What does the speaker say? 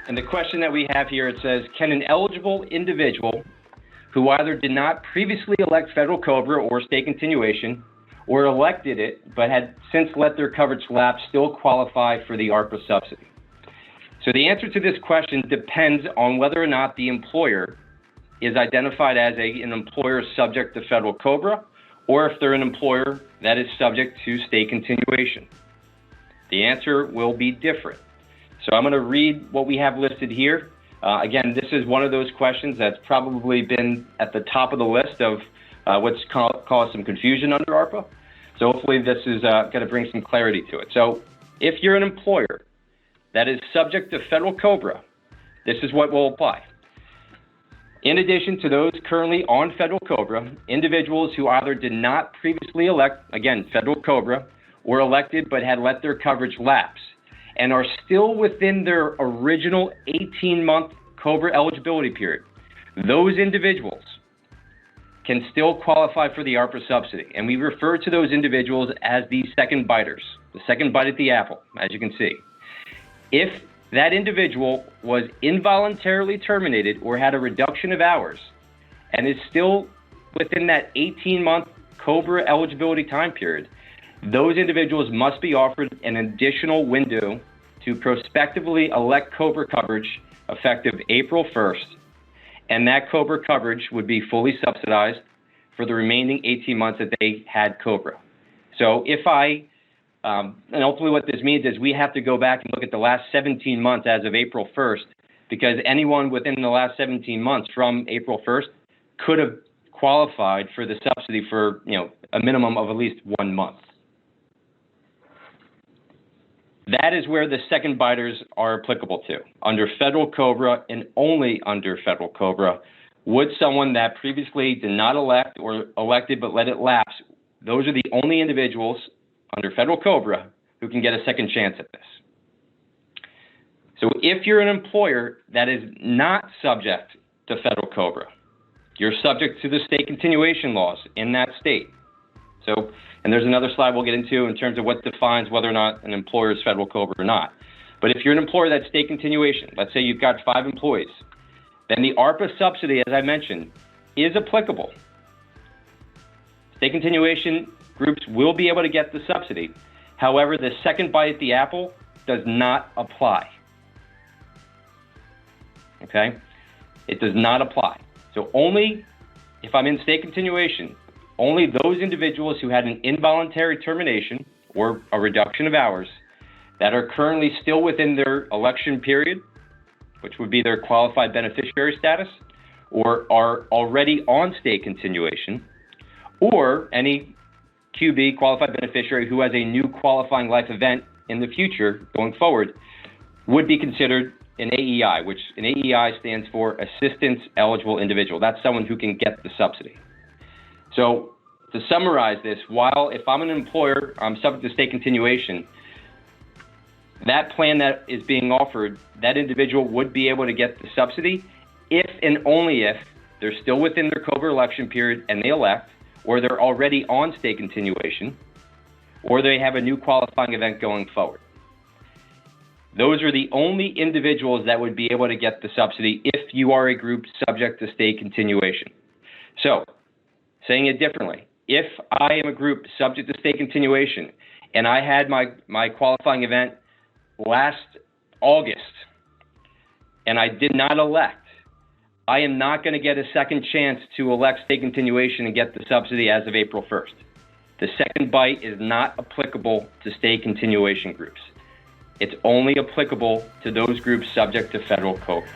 And the question that we have here, it says, can an eligible individual who either did not previously elect federal COBRA or state continuation, or elected it but had since let their coverage lapse, still qualify for the ARPA subsidy? So the answer to this question depends on whether or not the employer is identified as an employer subject to federal COBRA, or if they're an employer that is subject to state continuation. The answer will be different. So I'm going to read what we have listed here. Again, this is one of those questions that's probably been at the top of the list of what's caused some confusion under ARPA. So hopefully this is going to bring some clarity to it. So if you're an employer that is subject to federal COBRA, this is what will apply. In addition to those currently on federal COBRA, individuals who either did not previously elect, again, federal COBRA, or elected but had let their coverage lapse, and are still within their original 18-month COBRA eligibility period, those individuals can still qualify for the ARPA subsidy. And we refer to those individuals as the second biters, the second bite at the apple, as you can see. If that individual was involuntarily terminated or had a reduction of hours and is still within that 18-month COBRA eligibility time period, those individuals must be offered an additional window to prospectively elect COBRA coverage effective April 1st, and that COBRA coverage would be fully subsidized for the remaining 18 months that they had COBRA. So if and ultimately what this means is we have to go back and look at the last 17 months as of April 1st, because anyone within the last 17 months from April 1st could have qualified for the subsidy for a minimum of at least 1 month. That is where the second biters are applicable to. Under federal COBRA and only under federal COBRA, would someone that previously did not elect or elected but let it lapse, those are the only individuals under federal COBRA who can get a second chance at this. So if you're an employer that is not subject to federal COBRA, you're subject to the state continuation laws in that state. So, and there's another slide we'll get into in terms of what defines whether or not an employer is federal COBRA or not. But if you're an employer that's state continuation, let's say you've got 5 employees, then the ARPA subsidy, as I mentioned, is applicable. State continuation groups will be able to get the subsidy. However, the second bite at the apple does not apply. Okay? It does not apply. So only if I'm in state continuation, only those individuals who had an involuntary termination or a reduction of hours that are currently still within their election period, which would be their qualified beneficiary status, or are already on state continuation, or any QB, qualified beneficiary, who has a new qualifying life event in the future going forward, would be considered an AEI, which an AEI stands for Assistance Eligible Individual. That's someone who can get the subsidy. So to summarize this, while if I'm an employer, I'm subject to state continuation, that plan that is being offered, that individual would be able to get the subsidy if and only if they're still within their COBRA election period and they elect, or they're already on state continuation, or they have a new qualifying event going forward. Those are the only individuals that would be able to get the subsidy if you are a group subject to state continuation. So, saying it differently, if I am a group subject to state continuation and I had my qualifying event last August and I did not elect, I am not going to get a second chance to elect state continuation and get the subsidy as of April 1st. The second bite is not applicable to state continuation groups. It's only applicable to those groups subject to federal COBRA.